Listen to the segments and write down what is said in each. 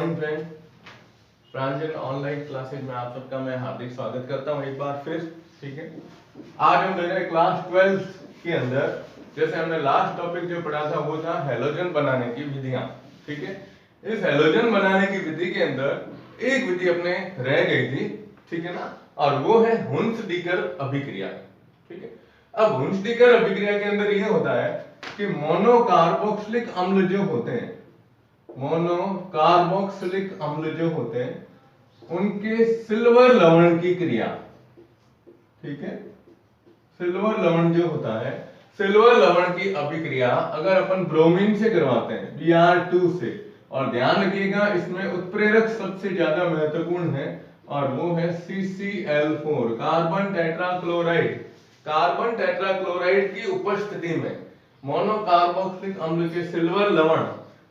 Morning friend, प्रांजल online classes में आप सबका मैं हार्दिक स्वागत करता हूं एक बार फिर। ठीक है, आज हम ले रहे हैं क्लास 12 के अंदर। जैसे हमने लास्ट टॉपिक जो पढ़ा था वो था हैलोजन बनाने की विधियां। ठीक है, इस हैलोजन बनाने की विधि के अंदर एक विधि अपने रह गई थी, ठीक है ना, और वो है हुन्स-डिकर अभिक्रिया। ठीक है, अब हुन्स-डिकर अभिक्रिया के अंदर ये होता है कि मोनोकार्बोक्सिलिक अम्ल जो होते हैं, मोनोकार्बोक्सिलिक अम्ल जो होते हैं उनके सिल्वर लवण की क्रिया, ठीक है, सिल्वर लवण जो होता है, सिल्वर लवण की अभिक्रिया अगर अपन ब्रोमीन से करवाते हैं Br2 से, और ध्यान रखिएगा इसमें उत्प्रेरक सबसे ज्यादा महत्वपूर्ण है और वो है CCl4 carbon tetrachloride. Carbon tetrachloride की उपस्थिति में मोनोकार्बोक्सिलिक अम्ल के सिल्वर लवण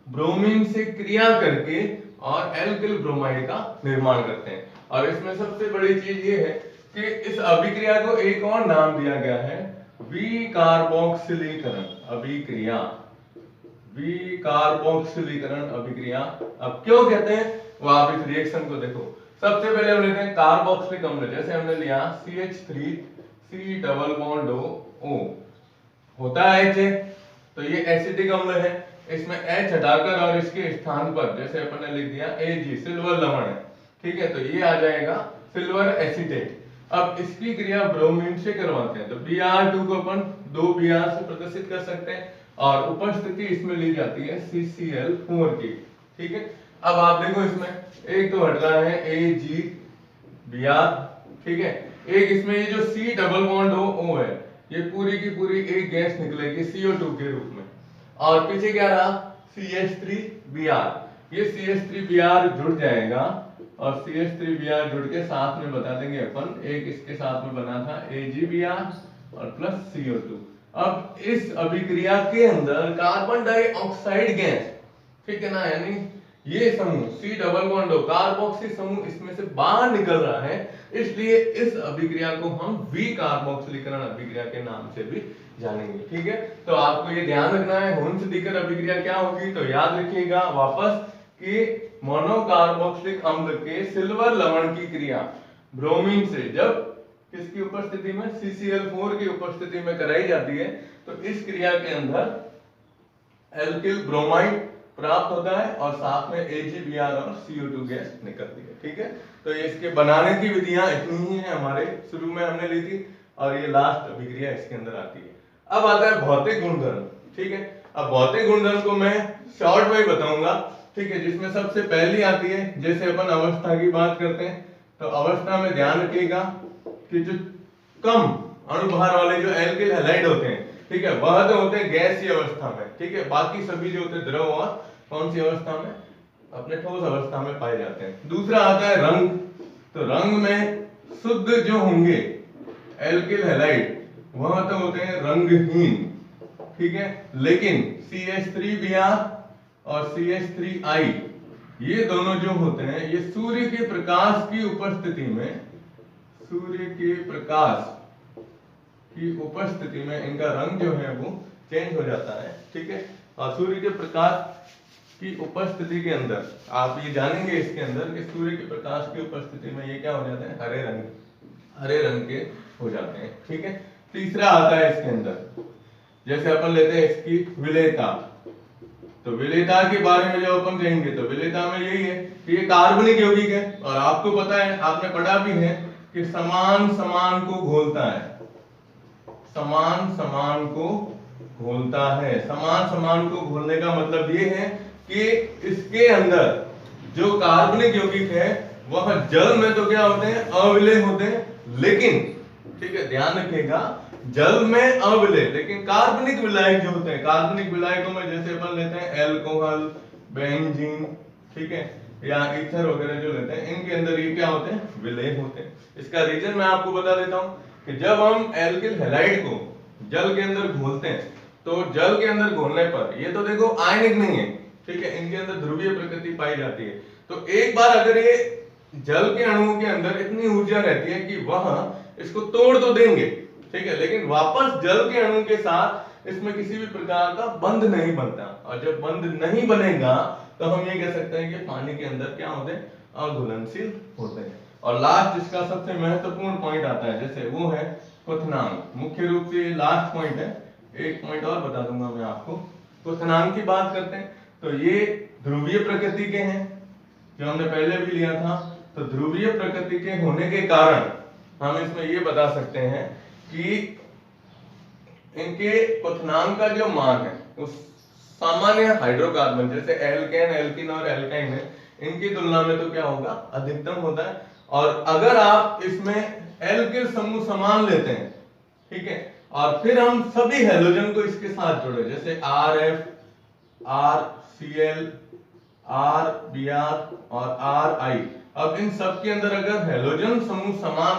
ब्रोमीन से क्रिया करके और एल्किल ब्रोमाइड का निर्माण करते हैं। और इसमें सबसे बड़ी चीज ये है कि इस अभिक्रिया को एक और नाम दिया गया है विकार्बोक्सिलीकरण अभिक्रिया। विकार्बोक्सिलीकरण अभिक्रिया अब क्यों कहते हैं वो आप इस रिएक्शन को देखो। सबसे पहले हम लेते हैं कार्बोक्सिलिक अम्ल, जैसे हमने लिया CH3C डबल बॉन्ड O होता है H, तो ये एसिडिक अम्ल है। इसमें H हटाकर और इसके स्थान पर जैसे अपन ने लिख दिया Ag सिल्वर लवण है, ठीक है, तो ये आ जाएगा सिल्वर एसीटेट। अब इसकी क्रिया ब्रोमीन से करवाते हैं तो Br2 को अपन 2 Br से प्रदर्शित कर सकते हैं और उपस्थिति इसमें ली जाती है CCl4 की। ठीक है, अब आप देखो इसमें एक तो हट रहा है AgBr, ठीक है, एक इसमें ये जो C डबल बॉन्ड O है ये पूरी की पूरी एक गैस निकलेगी CO2 के रूप में, और पीछे क्या रहा CH3Br। ये CH3Br जुड़ जाएगा और CH3Br जुड़ के साथ में बता देंगे अपन, एक इसके साथ में बना था AgBr और प्लस CO2। अब इस अभिक्रिया के अंदर कार्बन डाइऑक्साइड गैस, ठीक है ना, यानी ये समूह C डबल बॉन्ड कार्बोक्सी समूह इसमें से बाहर निकल रहा है, इसलिए इस अभिक्रिया को हम विकार्बोक्सिलीकरण अभिक्रिया के नाम से भी जानेंगे। ठीक है, तो आपको ये ध्यान रखना है हुन्स-डिकर अभिक्रिया क्या होगी, तो याद रखिएगा वापस कि मोनोकार्बोक्सिलिक अम्ल के सिल्वर लवण की क्रिया ब्रोमीन से जब किसकी उपस्थिति में CCl4 की उपस्थिति में कराई जाती है तो इस क्रिया के अंदर एल्किल ब्रोमाइड प्राप्त होता है और साथ में AgBr और CO2 गैस निकलती है। ठीक है, तो इसके बनाने की विधियां इतनी ही है, हमारे शुरू में हमने ली थी और ये लास्ट अभिक्रिया इसके अंदर आती है। अब आता है भौतिक गुणधर्म। ठीक है, अब भौतिक गुणधर्म को मैं शॉर्ट में बताऊंगा, ठीक है, जिसमें सबसे पहली आती है, जैसे अपन अवस्था की बात करते हैं तो अवस्था में ध्यान रखिएगा कि जो कम अणुभार वाले जो एल्किल हैलाइड होते हैं, ठीक है, वह तो होते हैं गैसीय अवस्था में, ठीक है, बाकी सभी जो होते हैं द्रव और कौन सी अवस्था में, अपने ठोस अवस्था में पाए जाते हैं। दूसरा आता है रंग, तो रंग में शुद्ध जो होंगे एल्किल हैलाइड वह तो होते हैं रंगहीन, ठीक है, लेकिन CH3Br और CH3I ये दोनों जो होते हैं ये सूर्य के प्रकाश की उपस्थिति में, सूर्य के प्रकाश की उपस्थिति में इनका रंग जो है वो चेंज हो जाता है। ठीक है, और सूर्य के प्रकाश की उपस्थिति के अंदर आप ये जानेंगे इसके अंदर कि सूर्य के प्रकाश की उपस्थिति में ये क्या हो जाते हैं, हरे रंग के हो जाते हैं। ठीक है, तीसरा आता है इसके अंदर, जैसे अपन लेते हैं इसकी विलेयता, तो विलेयता के बारे में जब अपन कहेंगे तो विलेयता में यही है कि ये कार्बनिक यौगिक है और आपको पता है, आपने पढ़ा भी है कि समान समान को घोलता है, समान समान को घोलता है। समान समान को घोलने का मतलब ये है कि इसके अंदर जो कार्बनिक यौगिक है वह जल में तो क्या होते हैं, अविलेय होते हैं, लेकिन ठीक है ध्यान रखिएगा जल में अविलेय, लेकिन कार्बनिक विलायक जो होते हैं, कार्बनिक विलायकों में जैसे अपन लेते हैं एल्कोहल, बेंजीन, ठीक है, या ईथर वगैरह जो लेते हैं, इनके अंदर ये क्या होते हैं, विलेय होते हैं। इसका रीजन मैं आपको बता देता हूं कि जब हम एल्किल हैलाइड को जल के अंदर घोलते हैं तो जल के अंदर घोलने पर ये तो देखो आयनिक नहीं है, ठीक है, इनके अंदर ध्रुवीय प्रकृति पाई जाती है। तो एक बार अगर ये जल के अणुओं के अंदर इतनी ऊर्जा रहती है कि वह इसको तोड़ तो देंगे, ठीक है, लेकिन वापस जल के अणु के साथ इसमें किसी भी प्रकार का बंध नहीं बनता, और जब बंध नहीं बनेगा तो हम ये कह सकते हैं कि पानी के अंदर क्या होते हैं, अघुलनशील होते हैं। और लास्ट जिसका सबसे महत्वपूर्ण पॉइंट आता है जैसे वो है क्वथनांक। मुख्य रूप से लास्ट पॉइंट है, एक पॉइंट और बता दूंगा मैं आपको। क्वथनांक की बात करते हैं तो ये ध्रुवीय प्रकृति के हैं, जो हमने पहले भी लिया था। तो ध्रुवीय प्रकृति के होने के कारण हम इसमें ये बता सकते हैं कि इनके क्वथनांक का जो मान है उस सामान्य हाइड्रोकार्बन जैसे एल्केन, एल्कीन और एल्काइन है, इनकी तुलना में तो क्या होगा, अधिकतम होता है। और अगर आप इसमें एल्किल समूह समान लेते हैं, ठीक है, और फिर हम सभी हैलोजन को इसके साथ जोड़े जैसे RF, RCl, RBr और RI, अब इन सब के अंदर अगर हैलोजन समूह समान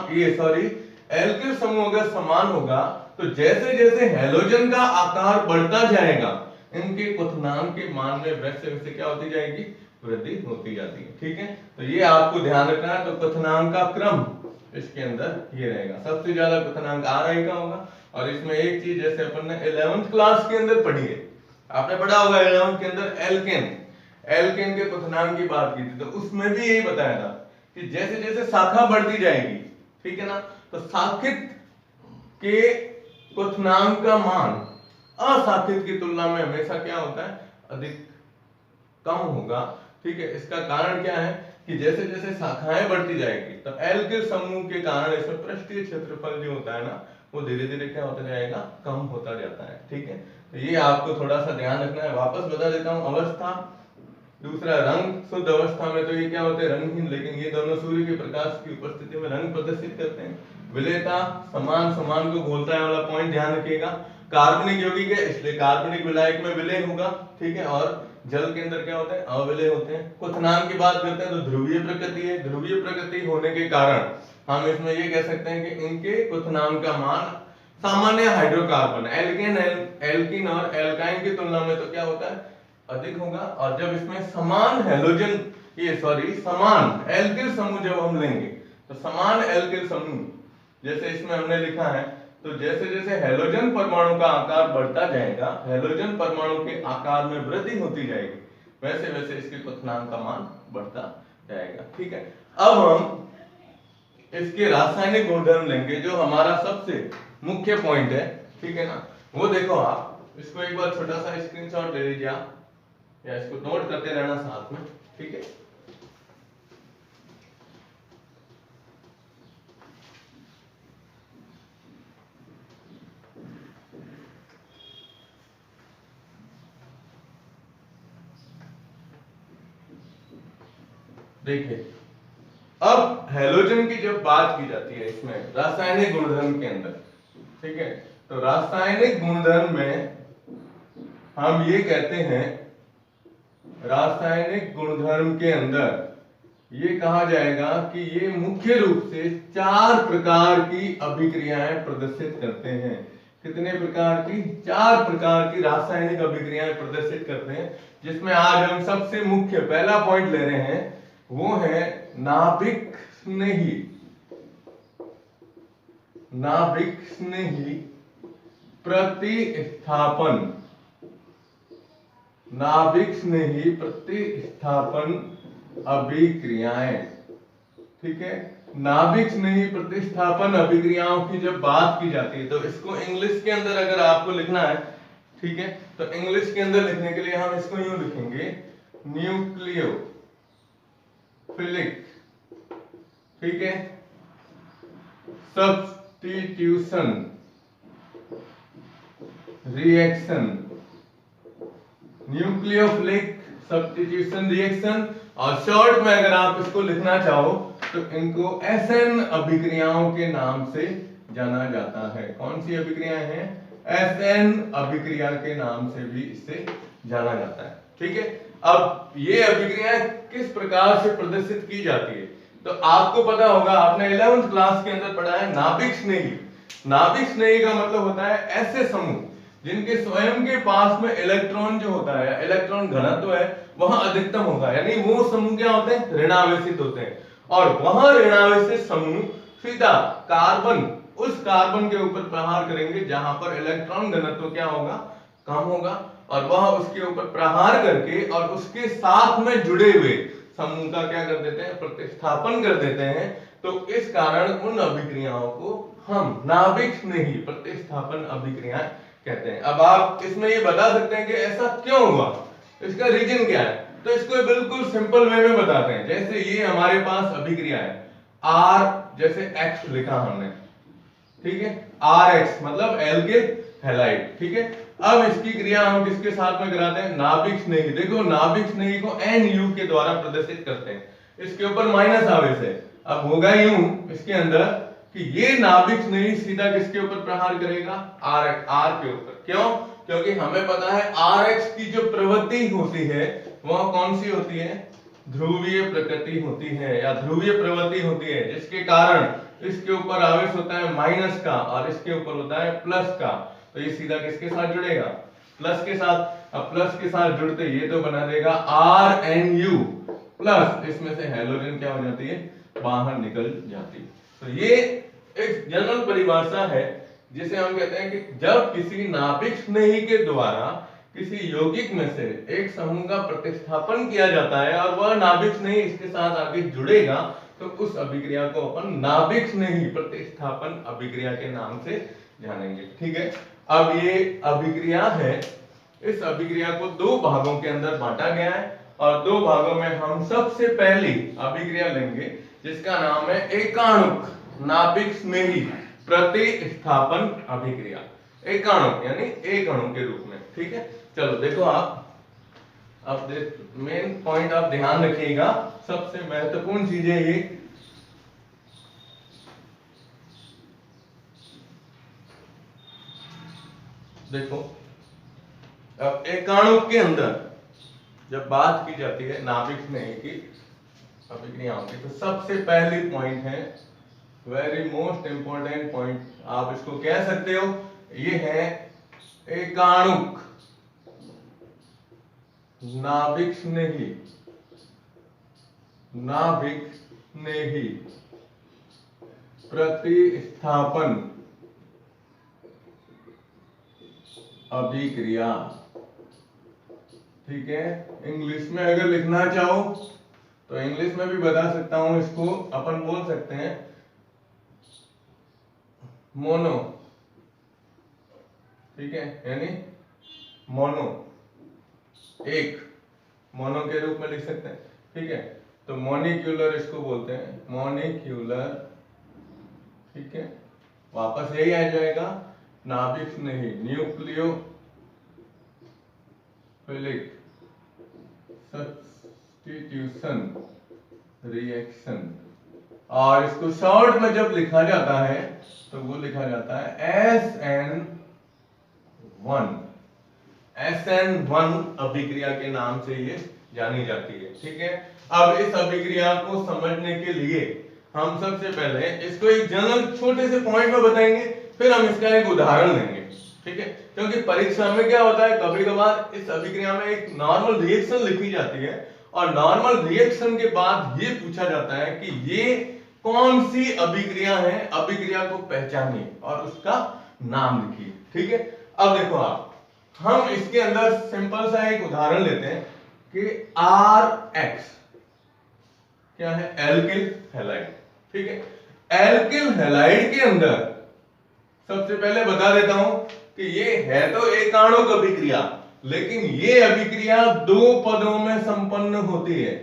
एल्किल समूह अगर समान होगा तो जैसे जैसे हैलोजन का आकार बढ़ता जाएगा इनके क्वथनांक के मान में वैसे वैसे क्या होती जाएगी, वृद्धि होती जाती है। ठीक है, तो ये आपको ध्यान रखना है। तो क्वथनांक का क्रम इसके अंदर ये रहेगा, सबसे ज्यादा क्वथनांक RI का होगा। और इसमें एक चीज जैसे अपन ने 11th क्लास के अंदर पढ़ी है, आपने पढ़ा होगा 11th के अंदर एल्केन के क्वथनांक की बात की थी, तो उसमें भी यही बताया था कि जैसे जैसे शाखा बढ़ती जाएगी, ठीक है ना, तो शाखित के क्वथनांक का मान अशाखित की तुलना में हमेशा क्या होता है, अधिक कम होगा। ठीक है, इसका कारण क्या है कि जैसे जैसे शाखाएं बढ़ती जाएगी तो एल्किल समूह के कारण इसमें पृष्ठीय क्षेत्रफल जो होता है ना वो धीरे धीरे क्या होता जाएगा, कम होता जाता है। ठीक है, तो ये आपको थोड़ा सा ध्यान रखना है। वापस बता देता हूं, अवस्था, दूसरा रंग। शुद्ध अवस्था में तो ये क्या होते हैं, रंगहीन, लेकिन ये दोनों सूर्य के प्रकाश की उपस्थिति में रंग प्रदर्शित करते हैं। विलेयता, समान समान को घोलता है वाला पॉइंट ध्यान रखिएगा। कार्बनिक यौगिक है इसलिए कार्बनिक विलायक में विलय होगा। ठीक है, और जल के अंदर क्या होते हैं, अविलय होते हैं। क्वथनांक की बात करते हैं तो ध्रुवीय प्रकृति है, ध्रुवीय प्रकृति होने के कारण हम इसमें ये कह सकते हैं कि इनके क्वथनांक का मान सामान्य हाइड्रोकार्बन एल्केन, एल्कीन और एल्काइन की तुलना में तो क्या होता है, अधिक होगा। और जब इसमें समान हैलोजन समान एल्किल समूह जब हम लेंगे तो समान एल्किल समूह जैसे इसमें हमने लिखा है, तो जैसे जैसे हैलोजन परमाणु का आकार बढ़ता जाएगा, हैलोजन परमाणु के आकार में वृद्धि होती जाएगी, वैसे वैसे इसके क्वथनांक का मान बढ़ता जाएगा। ठीक है, अब हम इसके रासायनिक गुणधर्म लेंगे जो हमारा सबसे मुख्य पॉइंट है। ठीक है ना, वो देखो आप इसको एक बार छोटा सा स्क्रीनशॉट ले लीजिए आप, या इसको नोट करते रहना साथ में। ठीक है, देखिए अब हैलोजन की जब बात की जाती है इसमें रासायनिक गुणधर्म के अंदर, ठीक है, तो रासायनिक गुणधर्म में हम ये कहते हैं, रासायनिक गुणधर्म के अंदर ये कहा जाएगा कि ये मुख्य रूप से 4 प्रकार की अभिक्रियाएं प्रदर्शित करते हैं। कितने प्रकार की? 4 प्रकार की रासायनिक अभिक्रियाएं प्रदर्शित करते हैं, जिसमें आज हम सबसे मुख्य पहला पॉइंट ले रहे हैं, वो है नाभिक स्नेही, नाभिक स्नेही प्रतिस्थापन, नाभिक स्नेही प्रतिस्थापन अभिक्रियाएं। ठीक है, नाभिक स्नेही प्रतिस्थापन अभिक्रियाओं की जब बात की जाती है तो इसको इंग्लिश के अंदर अगर आपको लिखना है, ठीक है, तो इंग्लिश के अंदर लिखने के लिए हम इसको यूं लिखेंगे, न्यूक्लियोफिलिक, ठीक है, substitution reaction, nucleophilic substitution reaction, और शॉर्ट में अगर आप इसको लिखना चाहो तो इनको SN अभिक्रियाओं के नाम से जाना जाता है। कौन सी अभिक्रियाएं हैं? SN अभिक्रिया के नाम से भी इसे जाना जाता है। ठीक है, अब ये अभिक्रियाएं किस प्रकार से प्रदर्शित की जाती है, तो आपको पता होगा, आपने 11th क्लास के अंदर पढ़ा है नाभिक स्नेही। नाभिक स्नेही का मतलब होता है ऐसे समूह जिनके स्वयं के पास में इलेक्ट्रॉन जो होता है, इलेक्ट्रॉन घनत्व है वह अधिकतम होगा, यानी वो समूह क्या होते हैं, ऋणावेशित होते हैं। और वह ऋणावेशित समूह सीधा कार्बन, उस कार्बन के ऊपर प्रहार करेंगे जहां पर इलेक्ट्रॉन घनत्व क्या होगा, कम होगा, और वह उसके ऊपर प्रहार करके और उसके साथ में जुड़े हुए समूह का क्या कर देते हैं, प्रतिस्थापन कर देते हैं। तो इस कारण उन अभिक्रियाओं को हम नाभिक स्नेही प्रतिस्थापन अभिक्रियाएं कहते हैं। अब आप इसमें ये बता सकते हैं कि ऐसा क्यों हुआ, इसका रीजन क्या है। तो इसको बिल्कुल सिंपल वे में बताते हैं। जैसे ये हमारे पास अभिक्रिया है R, जैसे X लिखा हमने, ठीक है, RX मतलब एल्किल हैलाइड, ठीक है। अब इसकी क्रिया हम किसके साथ में कराते हैं, नाभिक स्नेही। देखो नाभिक स्नेही को NU के द्वारा प्रदर्शित करते हैं, इसके ऊपर माइनस आवेश है। अब होगा यूं इसके अंदर कि ये नाभिक स्नेही सीधा किसके ऊपर प्रहार करेगा, R के ऊपर। क्यों, क्योंकि हमें पता है RX की जो प्रवृत्ति होती है वह कौन सी होती है, ध्रुवीय प्रकृति होती है या ध्रुवीय प्रवृत्ति होती है, जिसके कारण इसके ऊपर आवेश होता है माइनस का और इसके ऊपर होता है प्लस का। तो ये सीधा किसके साथ जुड़ेगा, प्लस के साथ। अब प्लस के साथ जुड़ते ये तो बना देगा RNU प्लस, इसमें से हेलोजन क्या हो जाती है, बाहर निकल जाती है। तो ये एक जनरल परिभाषा है जिसे हम कहते हैं कि जब किसी नाभिक स्नेही के द्वारा किसी यौगिक में से एक समूह का प्रतिस्थापन किया जाता है और वह नाभिक स्नेही इसके साथ आगे जुड़ेगा, तो उस अभिक्रिया को अपन नाभिक स्नेही प्रतिस्थापन अभिक्रिया के नाम से जानेंगे, ठीक है। अब ये अभिक्रिया है, इस अभिक्रिया को दो भागों के अंदर बांटा गया है और दो भागों में हम सबसे पहली अभिक्रिया लेंगे जिसका नाम है एकाणुक नाभिक स्नेही प्रतिस्थापन अभिक्रिया। एकाणुक यानी एक अणु के रूप में, ठीक है। चलो देखो आप, अब मेन पॉइंट आप ध्यान रखिएगा, सबसे महत्वपूर्ण चीज है ये। देखो अब एकाणुक के अंदर जब बात की जाती है नाभिक स्नेही की अभिक्रियाओं की, तो सबसे पहली पॉइंट है, वेरी मोस्ट इंपॉर्टेंट पॉइंट आप इसको कह सकते हो, ये है एकाणुक नाभिक स्नेही, नाभिक स्नेही प्रतिस्थापन अभिक्रिया, ठीक है। इंग्लिश में अगर लिखना चाहो तो इंग्लिश में भी बता सकता हूं, इसको अपन बोल सकते हैं मोनो, ठीक है, यानी मोनो, एक, मोनो के रूप में लिख सकते हैं, ठीक है। तो मॉलिक्यूलर इसको बोलते हैं, मॉलिक्यूलर, ठीक है। वापस यही आ जाएगा नाभिक स्नेही, न्यूक्लियोफिलिक सब्स्टिट्यूशन रिएक्शन, और इसको शॉर्ट में जब लिखा जाता है तो वो लिखा जाता है SN1 अभिक्रिया के नाम से ये जानी जाती है, ठीक है। अब इस अभिक्रिया को समझने के लिए हम सबसे पहले इसको एक जनरल छोटे से पॉइंट में बताएंगे, फिर हम इसका एक उदाहरण लेंगे, ठीक है। क्योंकि परीक्षा में क्या होता है, कभी कभार इस अभिक्रिया में एक नॉर्मल रिएक्शन लिखी जाती है और नॉर्मल रिएक्शन के बाद ये पूछा जाता है कि ये कौन सी अभिक्रिया है, अभिक्रिया को पहचानिए और उसका नाम लिखिए, ठीक है। अब देखो आप, हम इसके अंदर सिंपल सा एक उदाहरण लेते हैं कि RX क्या है, एल्किल हैलाइड, ठीक है। एल्किल हैलाइड के अंदर सबसे पहले बता देता हूं कि ये है तो एकाणुक अभिक्रिया, लेकिन ये अभिक्रिया दो पदों में संपन्न होती है।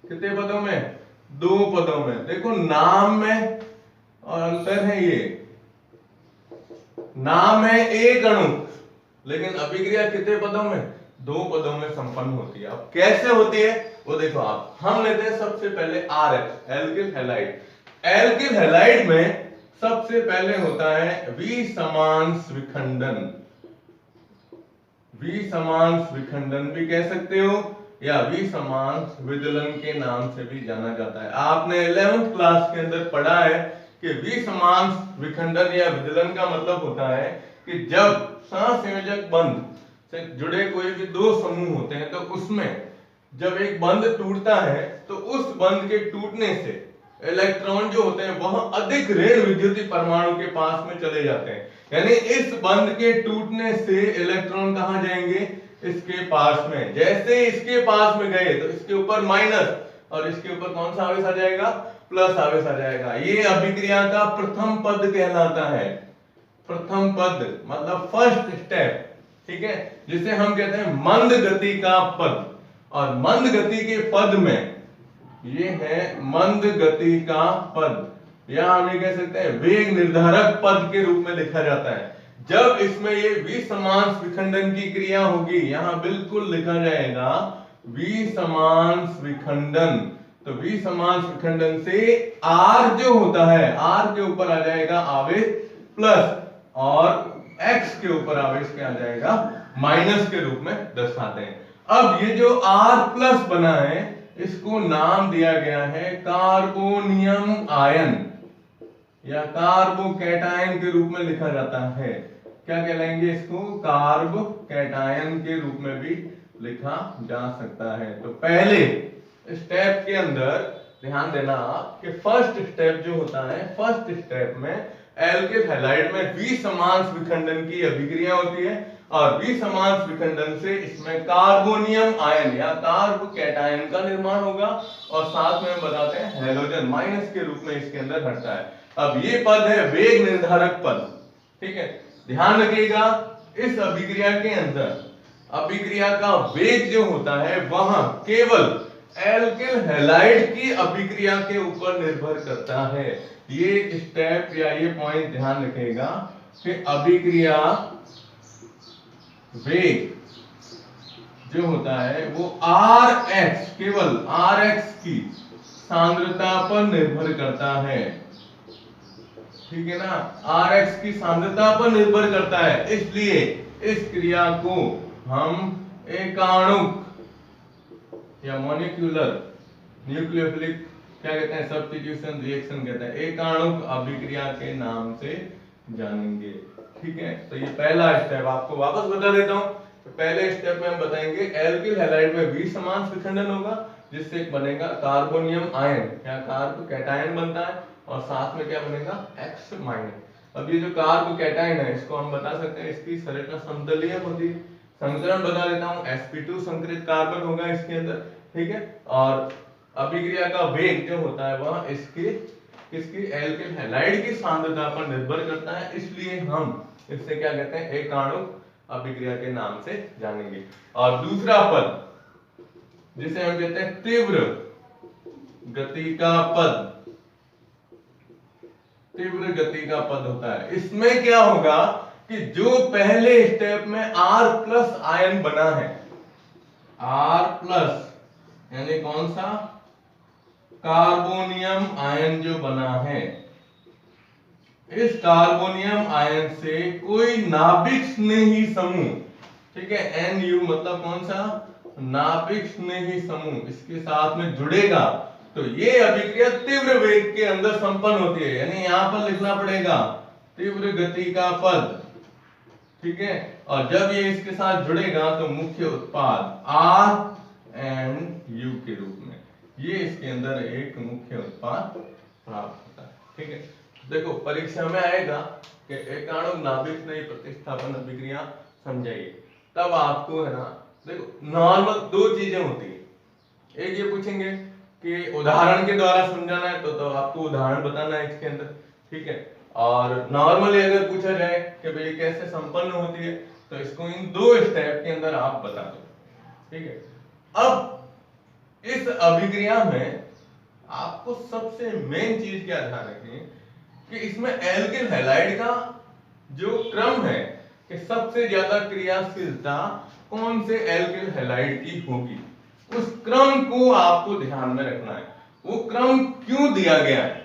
कितने पदों में, दो पदों में। देखो नाम में और अंतर है, ये नाम है एक अणु, लेकिन अभिक्रिया कितने पदों में, दो पदों में संपन्न होती है। अब कैसे होती है वो देखो आप, हम लेते हैं सबसे पहले RH alkyl halide. Alkyl halide में सबसे पहले होता है विसमांश विखंडन, विसमांश विखंडन भी कह सकते हो या विसमांश विदलन के नाम से भी जाना जाता है। आपने 11th क्लास के अंदर पढ़ा है कि विसमांश विखंडन या विदलन का मतलब होता है कि जब सहसंयोजक बंध से जुड़े कोई भी दो समूह होते हैं तो उसमें जब एक बंध टूटता है तो उस बंध के टूटने से इलेक्ट्रॉन जो होते हैं वह अधिक ऋण विद्युतीय परमाणु के पास में चले जाते हैं। यानी इस बंध के टूटने से इलेक्ट्रॉन कहां जाएंगे, इसके पास में, जैसे इसके पास में गए तो इसके ऊपर माइनस और इसके ऊपर कौन सा आवेश आ जाएगा, प्लस आवेश आ जाएगा। ये अभिक्रिया का प्रथम पद कहलाता है। प्रथम पद मतलब फर्स्ट स्टेप, ठीक है, जिसे हम कहते हैं मंद गति का पद। और मंद गति के पद में ये है मंद गति का पद, या हम ये कह सकते हैं वेग निर्धारक पद के रूप में लिखा जाता है। जब इसमें ये विसमांश विखंडन की क्रिया होगी, यहां बिल्कुल लिखा जाएगा विसमांश विखंडन। तो विसमांश विखंडन से R जो होता है, R के ऊपर आ जाएगा आवेश प्लस और X के ऊपर आवेश क्या आ जाएगा, माइनस के रूप में दर्शाते हैं। अब ये जो R प्लस बना है इसको नाम दिया गया है कार्बोनियम आयन या कार्बोकैटायन के रूप में लिखा जाता है। क्या कहलाएंगे इसको, कार्बोकैटायन के रूप में भी लिखा जा सकता है। तो पहले स्टेप के अंदर ध्यान देना कि फर्स्ट स्टेप जो होता है, फर्स्ट स्टेप में एल्किल हैलाइड में विसमांश विखंडन की अभिक्रिया होती है और विसमांश विखंडन से इसमें कार्बोनियम आयन या कार्बोकैटायन का निर्माण होगा और साथ में हम बताते हैं हैलोजन माइनस के रूप में इसके अंदर हटता है। अब ये पद है वेग निर्धारक पद, ठीक है। ध्यान रखिएगा इस अभिक्रिया के अंदर अभिक्रिया का वेग जो होता है वहां केवल एल्किल हैलाइड की अभिक्रिया के ऊपर निर्भर करता है। ये स्टेप या ये पॉइंट ध्यान रखिएगा कि अभिक्रिया वेग जो होता है वो Rx, केवल Rx की सांद्रता पर निर्भर करता है, ठीक है ना, Rx की सांद्रता पर निर्भर करता है। इसलिए इस क्रिया को हम एकाणुक या मॉलिक्यूलर न्यूक्लियोफिलिक क्या कहते हैं, सब्स्टिट्यूशन रिएक्शन कहते हैं, एकाणुक अभिक्रिया के नाम से जानेंगे, ठीक है। तो ये पहला स्टेप आपको वापस बता देता हूं। तो पहले स्टेप में हम बताएंगे एल्किल हैलाइड में विसमांश विखंडन होगा जिससे बनेगा कार्बोनियम आयन या कार्बोकैटायन बनता है और साथ में क्या बनेगा, X माइनस। अब ये जो कार्बोकैटायन है इसको हम बता सकते हैं इसकी संरचना समतलीय होती है। संकरण बता देता हूं, sp2 संकरित कार्बन होगा इसके अंदर, ठीक है। और अभिक्रिया का वेग जो होता है वह इसकी एल्किल हैलाइड की सांद्रता पर निर्भर करता है। इसलिए हम इससे क्या कहते हैं, एकाणुक अभिक्रिया के नाम से जानेंगे। और दूसरा पद जिसे हम कहते हैं तीव्र गति का पद, तीव्र गति का पद होता है। इसमें क्या होगा कि जो पहले स्टेप में R प्लस आयन बना है, R प्लस यानी कौन सा, कार्बोनियम आयन जो बना है, इस कार्बोनियम आयन से कोई नाभिक स्नेही समूह, ठीक है, Nu मतलब कौन सा, नाभिक स्नेही समूह इसके साथ में जुड़ेगा तो ये अभिक्रिया तीव्र वेग के अंदर संपन्न होती है। यानी यहां पर लिखना पड़ेगा तीव्र गति का पद, ठीक है। और जब ये इसके साथ जुड़ेगा तो मुख्य उत्पाद RNU के रूप में ये इसके अंदर एक मुख्य उत्पाद प्राप्त होता है, ठीक है। देखो परीक्षा में आएगा कि एकाणुक नाभिक स्नेही प्रतिस्थापन अभिक्रिया समझाइए, तब आपको है ना, देखो नॉर्मल दो चीजें होती है। एक ये पूछेंगे कि उदाहरण के द्वारा समझाना है तो आपको उदाहरण बताना है इसके अंदर, ठीक है। और नॉर्मली अगर पूछा जाए कि भाई कैसे संपन्न होती है तो इसको इन दो स्टेप के अंदर आप बता दो, ठीक है। अब इस अभिक्रिया में आपको सबसे मेन चीज क्या ध्यान रखनी है कि इसमें एल्किल हैलाइड का जो क्रम है कि सबसे ज्यादा क्रियाशीलता कौन से एल्किल हैलाइड की होगी, उस क्रम को आपको ध्यान में रखना है। वो क्रम क्यों दिया गया है,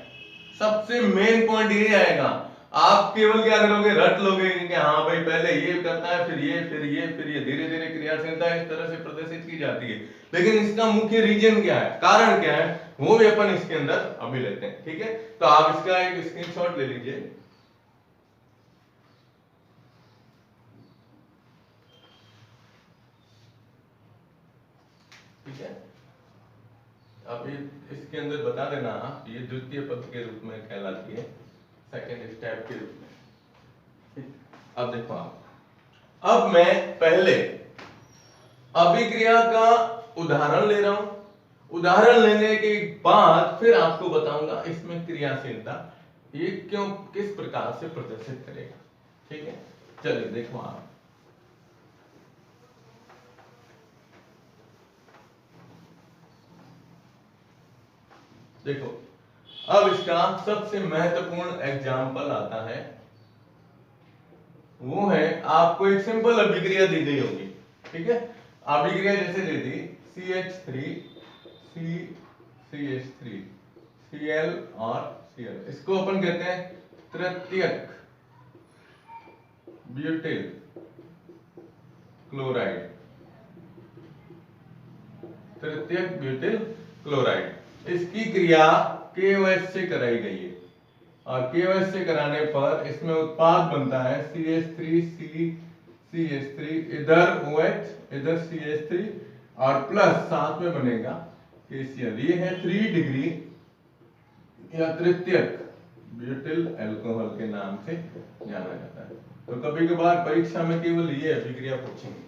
सबसे मेन पॉइंट ये आएगा। आप केवल क्या करोगे, रट लोगे कि हाँ भाई पहले ये करता है फिर ये फिर ये फिर ये, धीरे धीरे क्रियाशीलता इस तरह से प्रदर्शित की जाती है। लेकिन इसका मुख्य रीजन क्या है, कारण क्या है, वो भी अपन इसके अंदर अभी लेते हैं, ठीक है। तो आप इसका एक स्क्रीनशॉट ले लीजिए। ठीक है, अब इसके अंदर बता देना आप, ये द्वितीय पद के रूप में कहलाती है, सेकेंड स्टेप के रूप में। अब देखो आप, अब मैं पहले अभिक्रिया का उदाहरण ले रहा हूं, उदाहरण लेने के बाद फिर आपको बताऊंगा इसमें क्रियाशीलता ये क्यों किस प्रकार से प्रदर्शित करेगा। ठीक है, चलिए देखो आप देखो, अब इसका सबसे महत्वपूर्ण एग्जाम्पल आता है, वो है आपको एक सिंपल अभिक्रिया दी गई होगी। ठीक है, अभिक्रिया जैसे दे दी CH3 CH3 Cl और Cl, इसको अपन कहते हैं तृतीयक ब्यूटिल क्लोराइड, तृतीयक ब्यूटिल क्लोराइड। इसकी क्रिया KOH से कराई गई है और KOH से कराने पर इसमें उत्पाद बनता है CH3 इधर OH इधर CH3 और प्लस साथ में बनेगा KCl। ये है 3 डिग्री या तृतीयक ब्यूटिल अल्कोहल के नाम से जाना जाता है। तो कभी कभार परीक्षा में केवल ये अभिक्रिया पूछेंगे,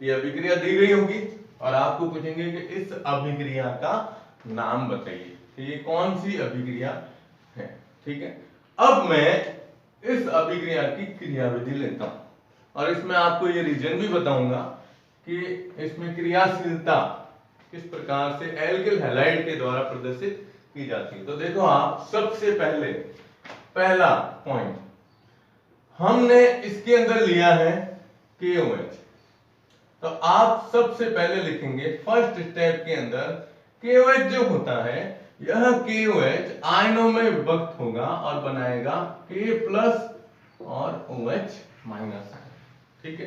ये अभिक्रिया दी गई होगी और आपको पूछेंगे कि इस अभिक्रिया का नाम बताइए, ये कौन सी अभिक्रिया है। ठीक है, अब मैं इस अभिक्रिया की क्रियाविधि लेता हूं और इसमें आपको ये रीजन भी बताऊंगा कि इसमें क्रियाशीलता किस प्रकार से एल्किल हैलाइड के द्वारा प्रदर्शित की जाती है। तो देखो आप, सबसे पहला पॉइंट हमने इसके अंदर लिया है KOH, तो आप सबसे पहले लिखेंगे फर्स्ट स्टेप के अंदर KOH जो होता है, यह KOH आयनों में विभक्त होगा और बनाएगा K+ और OH- आयन। ठीक है,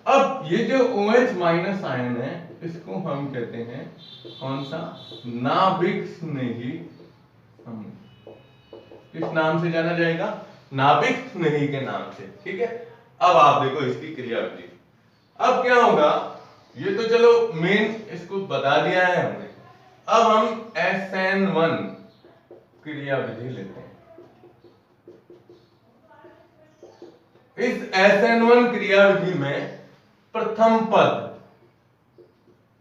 अब ये जो OH- आयन है इसको हम कहते हैं कौन सा, नाभिक स्नेही समूह। किस नाम से जाना जाएगा, नाभिक स्नेही के नाम से। ठीक है, अब आप देखो इसकी क्रियाविधि। अब क्या होगा, ये तो चलो मेन इसको बता दिया है हमने, अब हम SN1 क्रियाविधि लेते हैं। इस SN1 क्रियाविधि में प्रथम पद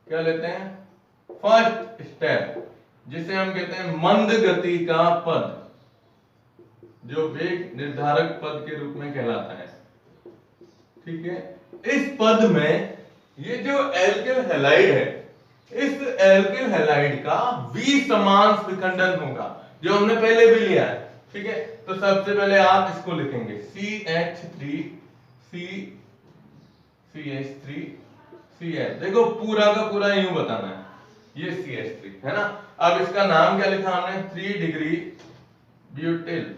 क्या लेते हैं, फर्स्ट स्टेप, जिसे हम कहते हैं मंद गति का पद, जो वेग निर्धारक पद के रूप में कहलाता है। ठीक है, इस पद में ये जो एल्किल हैलाइड है, इस एल्किल हैलाइड का विसमांश विखंडन होगा, जो हमने पहले भी लिया है। ठीक है, तो सबसे पहले आप इसको लिखेंगे CH3CH3Cl। देखो पूरा का पूरा यूं बताना है, ये CH3 है ना। अब इसका नाम क्या लिखा हमने, 3 डिग्री ब्यूटिल,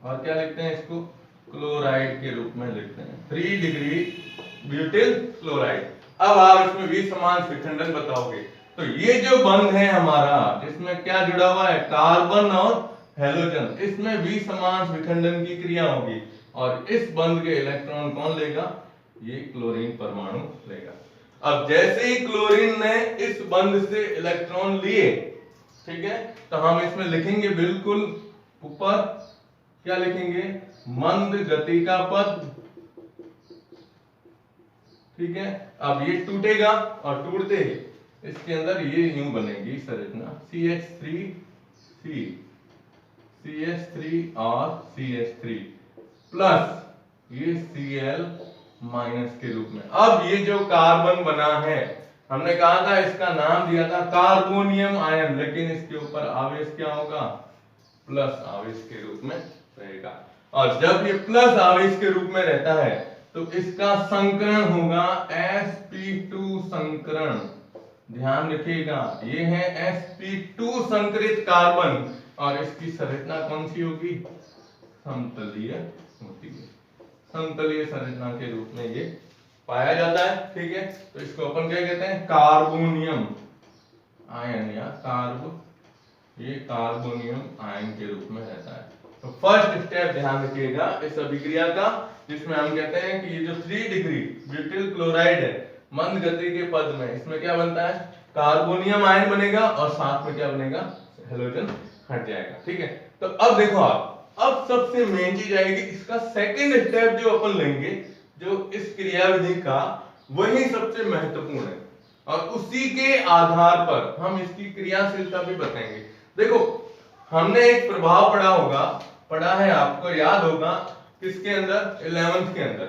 और क्या लिखते हैं इसको, क्लोराइड के रूप में लिखते हैं 3 डिग्री ब्यूटिल क्लोराइड। अब आप इसमें विसमांश विखंडन बताओगे, तो ये जो बंध है हमारा, जिसमें क्या जुड़ा हुआ है, कार्बन और हेलोजन, इसमें विसमांश विखंडन की क्रिया होगी और इस बंध के इलेक्ट्रॉन कौन लेगा, ये क्लोरीन परमाणु लेगा। अब जैसे ही क्लोरीन ने इस बंध से इलेक्ट्रॉन लिए, ठीक है, तो हम इसमें लिखेंगे बिल्कुल ऊपर, क्या लिखेंगे, मंद गति का पद। ठीक है, अब ये टूटेगा और टूटते ही इसके अंदर ये यूं बनेगी संरचना CH3 और CH3 प्लस ये Cl- के रूप में। अब ये जो कार्बन बना है, हमने कहा था इसका नाम दिया था कार्बोनियम आयन, लेकिन इसके ऊपर आवेश क्या होगा, प्लस आवेश के रूप में रहेगा। और जब ये प्लस आवेश के रूप में रहता है तो इसका संकरण होगा sp2 संकरण। ध्यान रखिएगा, ये है sp2 संकरित कार्बन और इसकी संरचना कौन सी होगी, समतलीय होती है। समतलीय संरचना के रूप में ये पाया जाता है। ठीक है, तो इसको अपन क्या कहते हैं, कार्बोनियम आयन या ये कार्बोनियम आयन के रूप में रहता है। तो फर्स्ट स्टेप ध्यान रखिएगा इस अभिक्रिया का, जिसमें हम कहते हैं कि ये जो 3 डिग्री ब्यूटिल क्लोराइड है मंद गति के पद में, इसमें क्या बनता है, कार्बोनियम आयन बनेगा और साथ में क्या बनेगा, हेलोजन हट जाएगा। ठीक है, तो अब देखो आप, अब सबसे मेन चीज आएगी, इसका सेकंड स्टेप जो अपन लेंगे, जो इस क्रियाविधि का, वही सबसे महत्वपूर्ण है। और उसी के आधार पर हम इसकी क्रियाशीलता भी बताएंगे। देखो हमने एक प्रभाव पढ़ा है, आपको याद होगा किसके अंदर, 11th के अंदर,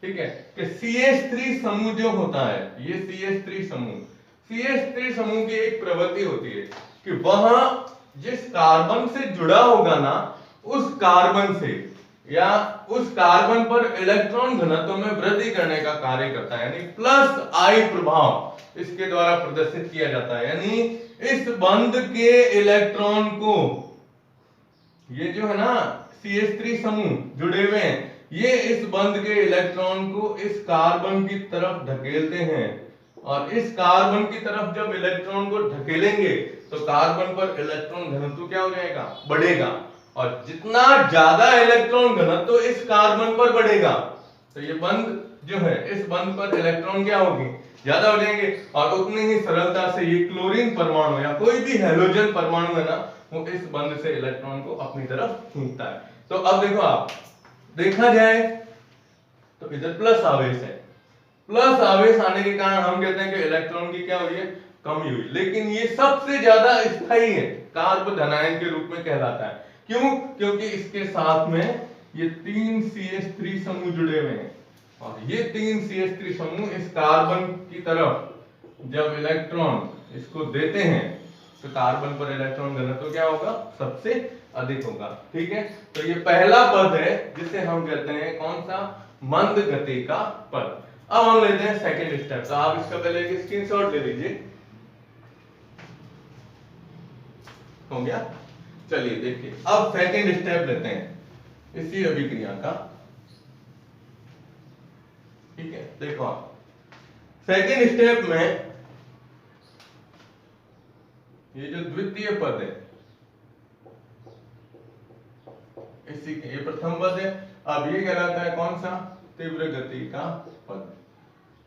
ठीक है, कि CH3 समूह जो होता है, ये CH3 समूह की एक प्रवृत्ति होती है कि वह जिस कार्बन से जुड़ा होगा ना, उस कार्बन से या उस कार्बन पर इलेक्ट्रॉन घनत्व में वृद्धि करने का कार्य करता है, यानी प्लस आई प्रभाव इसके द्वारा प्रदर्शित किया जाता है। यानी इस बंध के इलेक्ट्रॉन को, ये जो है ना CH3 समूह जुड़े हुए हैं, ये इस बंध के इलेक्ट्रॉन को इस कार्बन की तरफ ढकेलते हैं, और इस कार्बन की तरफ जब इलेक्ट्रॉन को ढकेलेंगे तो कार्बन पर इलेक्ट्रॉन घनत्व क्या हो जाएगा, बढ़ेगा, और जितना ज्यादा इलेक्ट्रॉन घनत्व इस कार्बन पर बढ़ेगा तो ये बंध जो है, इस बंध पर इलेक्ट्रॉन क्या होगी, ज्यादा हो जाएंगे, और उतनी ही सरलता से ये क्लोरीन परमाणु या कोई भी हैलोजन परमाणु है ना, वो इस बंध से इलेक्ट्रॉन को अपनी तरफ खींचता है। तो अब देखो, आप देखा जाए तो इधर प्लस आवेश है, प्लस आवेश आने के कारण हम कहते हैं कि इलेक्ट्रॉन की क्या हुई है, कमी हुई, लेकिन ये सबसे ज्यादा स्थायी है, कार्ब धनायन के रूप में कहलाता है। क्यों? क्योंकि इसके साथ में ये 3 CH3 समूह जुड़े हुए हैं, और ये 3 CH3 समूह इस कार्बन की तरफ जब इलेक्ट्रॉन इसको देते हैं तो कार्बन पर इलेक्ट्रॉन घनत्व क्या होगा, सबसे अधिक होगा। ठीक है, तो ये पहला पद है जिसे हम कहते हैं कौन सा, मंद गति का पद। अब हम लेते हैं सेकंड स्टेप, तो आप इसका पहले एक स्क्रीनशॉट ले लीजिए। हो गया, चलिए देखिए अब सेकंड स्टेप लेते हैं इसी अभिक्रिया का। ठीक है, देखो आप सेकंड स्टेप में ये जो द्वितीय पद है, इसी ये प्रथम पद है, अब ये कहलाता है कौन सा, तीव्र गति का पद।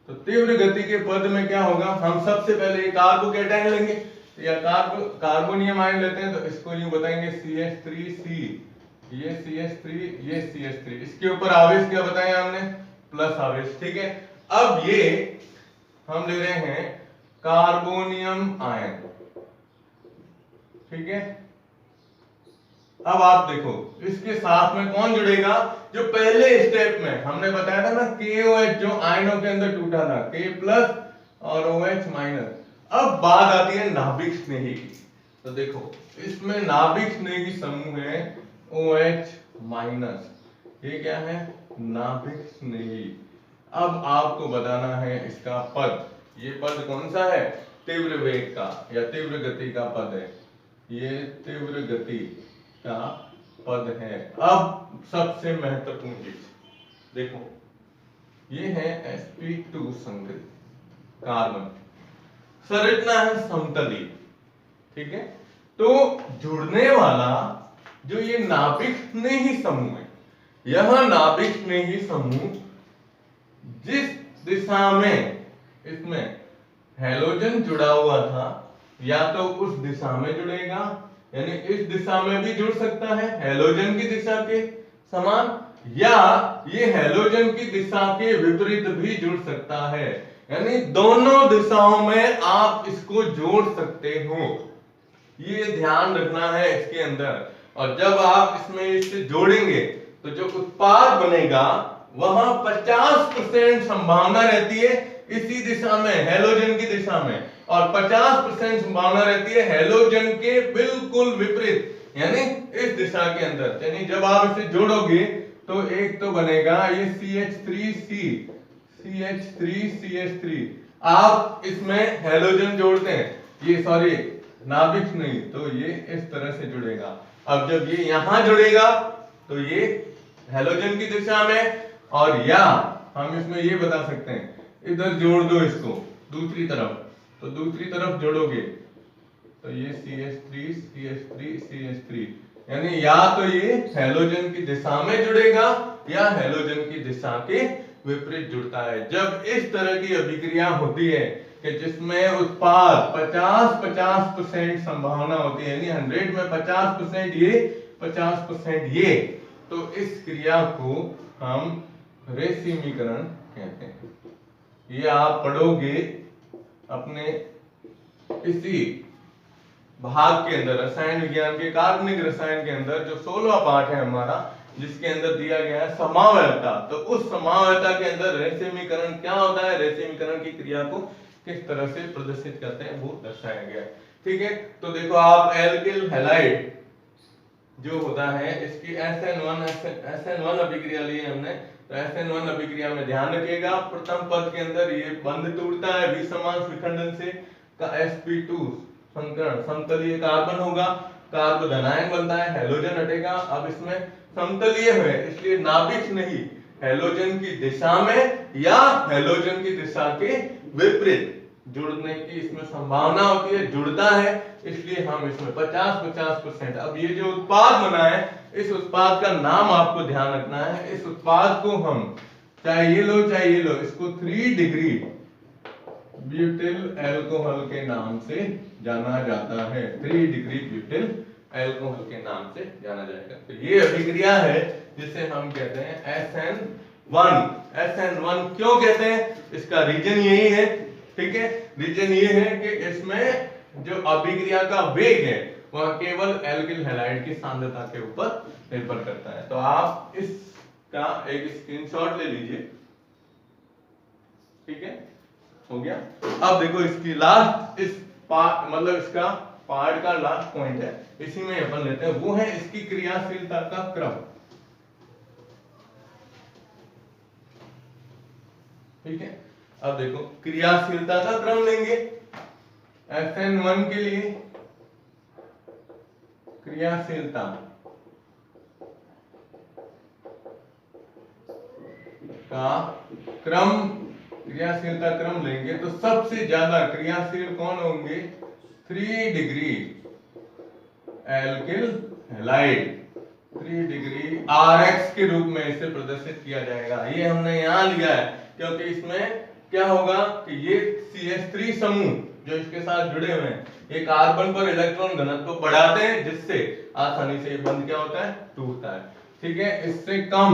तो तीव्र गति के पद में क्या होगा, हम सबसे पहले कार्बोकेटायन लेंगे या कार्बोनियम आयन लेते हैं, तो इसको यूं बताएंगे CH3C, ये CH3, ये CH3, इसके ऊपर आवेश क्या बताया हमने, प्लस आवेश। ठीक है, अब ये हम ले रहे हैं कार्बोनियम आयन। ठीक है, अब आप देखो इसके साथ में कौन जुड़ेगा, जो पहले स्टेप में हमने बताया था ना, KOH जो आयनों के अंदर टूटा था, K+ और OH-। अब बात आती है नाभिक स्नेही की, तो देखो इसमें नाभिक स्नेही समूह है OH-, ये क्या है, नाभिक स्नेही। अब आपको बताना है इसका पद, ये पद कौन सा है, तीव्र वेग का या तीव्र गति का पद है, ये तीव्र गति का पद है। अब सबसे महत्वपूर्ण चीज देखो, ये है sp2 संगृत कार्बन, संरचना है समतली। ठीक है, तो जुड़ने वाला जो ये नाभिक स्नेही समूह है, यह नाभिक स्नेही समूह जिस दिशा में इसमें हैलोजन जुड़ा हुआ था, या तो उस दिशा में जुड़ेगा, यानी इस दिशा में भी जुड़ सकता है हैलोजन की दिशा के समान, या ये हैलोजन की दिशा के विपरीत भी जुड़ सकता है, यानी दोनों दिशाओं में आप इसको जोड़ सकते हो, ये ध्यान रखना है इसके अंदर। और जब आप इसमें इसे जोड़ेंगे तो जो उत्पाद बनेगा वहां 50% संभावना रहती है इसी दिशा में, हैलोजन की दिशा में, और 50% संभावना रहती है हैलोजन के बिल्कुल विपरीत, यानी इस दिशा के अंदर। यानी जब आप इसे जोड़ोगे तो एक तो बनेगा ये CH3CH3, आप इसमें हैलोजन जोड़ते हैं, ये सॉरी नाभिक नहीं, तो ये इस तरह से जुड़ेगा। अब जब ये यहां जुड़ेगा तो ये हैलोजन की दिशा में, और या हम इसमें ये बता सकते हैं इधर जोड़ दो इसको दूसरी तरफ, तो दूसरी तरफ जोड़ोगे तो ये CH3, यानी या तो ये हैलोजन की दिशा में जुड़ेगा या हैलोजन की दिशा के विपरीत जुड़ता है। जब इस तरह की अभिक्रिया होती है कि जिसमें उत्पाद 50-50% संभावना होती है, यानी 100 में 50% ये 50% ये, तो इस क्रिया को हम रेसीमीकरण कहते हैं। ये आप पढ़ोगे अपने इसी भाग के अंदर रसायन विज्ञान के कार्बनिक रसायन के अंदर जो 16वां पाठ है हमारा, जिसके अंदर दिया गया है समावयवता, तो उस समावयवता के अंदर रेसिमीकरण क्या होता है, रेसिमीकरण की क्रिया को किस तरह से प्रदर्शित करते हैं वो दर्शाया गया है। ठीक है, तो देखो आप एल्किल हैलाइड जो होता है इसकी SN1 अभिक्रिया ली है हमने, तो SN1 अभिक्रिया में ध्यान रखिएगा प्रथम पद के अंदर ये बंध टूटता है विसमान विखंडन से का sp2 संकरण समतलीय कार्बन होगा, कार्ब धनायन बनता है, हैलोजन हटेगा। अब इसमें समतलीय है इसलिए नाभिक नहीं, हैलोजन की दिशा में या हैलोजन की दिशा के विपरीत जुड़ने की इसमें संभावना होती है, जुड़ता है, इसलिए हम इसमें 50-50%। अब ये जो उत्पाद बना है इस उत्पाद का नाम आपको ध्यान रखना है। इस उत्पाद को हम चाहे ये लो इसको 3 डिग्री ब्यूटिल अल्कोहल के नाम से जाना जाता है, 3 डिग्री ब्यूटिल अल्कोहल के नाम से जाना जाएगा। तो ये अभिक्रिया है जिसे हम कहते हैं SN1। SN1 क्यों कहते हैं, इसका रीजन यही है। ठीक है, रीजन ये है कि इसमें जो अभिक्रिया का वेग है वह केवल एल्किल हैलाइड की सांद्रता के ऊपर निर्भर करता है। तो आप इसका एक स्क्रीनशॉट ले लीजिए। ठीक है, हो गया। अब देखो इसकी लास्ट इस पार्ट मतलब इसका पार्ट का लास्ट पॉइंट है, इसी में अपन लेते हैं, वो है इसकी क्रियाशीलता का क्रम। ठीक है, अब देखो क्रियाशीलता का क्रम लेंगे। SN1 के लिए क्रियाशीलता का क्रम, क्रियाशीलता क्रम लेंगे तो सबसे ज्यादा क्रियाशील कौन होंगे, 3 degree alkyl halide, 3 degree RX के रूप में इसे प्रदर्शित किया जाएगा। ये हमने यहां लिया है क्योंकि इसमें क्या होगा कि ये CH3 समूह जो इसके साथ जुड़े हुए हैं ये कार्बन पर इलेक्ट्रॉन घनत्व को बढ़ाते हैं, जिससे आसानी से ये बंध क्या होता है, टूटता है। ठीक है, इससे कम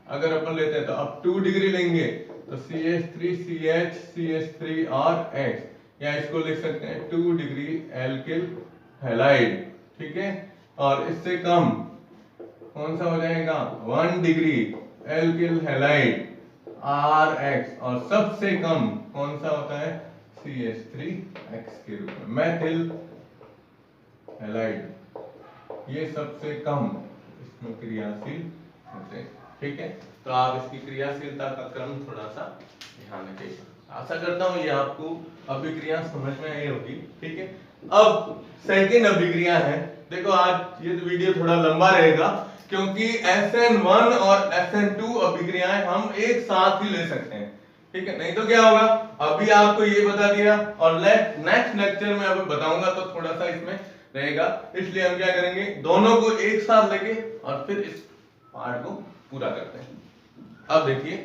अगर अपन लेते हैं तो अब 2 डिग्री लेंगे तो CH3 CH CH3 और X, या इसको लिख सकते हैं 2 डिग्री एल्किल हैलाइड। ठीक है, और इससे कम कौन सा हो जाएगा, 1 डिग्री एल्किल हैलाइड RX, और सबसे कम कौन सा होता है, CH3X के रूप में मैथिल हैलाइड, ये सबसे कम इसमें क्रियाशील होते हैं। ठीक है, तो आप इसकी क्रियाशीलता का क्रम थोड़ा सा ध्यान रखिएगा। आशा करता हूं ये आपको अभिक्रिया समझ में आई होगी। ठीक है, अब सेकंड अभिक्रिया है। देखो आज ये वीडियो थोड़ा लंबा रहेगा क्योंकि SN1 और SN2 अभिक्रियाएं हम एक साथ ही ले सकते हैं। ठीक है, नहीं तो क्या होगा, अभी आपको ये बता दिया और नेक्स्ट लेक्चर में अभी बताऊंगा तो थोड़ा सा इसमें रहेगा, इसलिए हम क्या करेंगे, दोनों को एक साथ लेंगे और फिर इस पार्ट को पूरा करते हैं। अब देखिए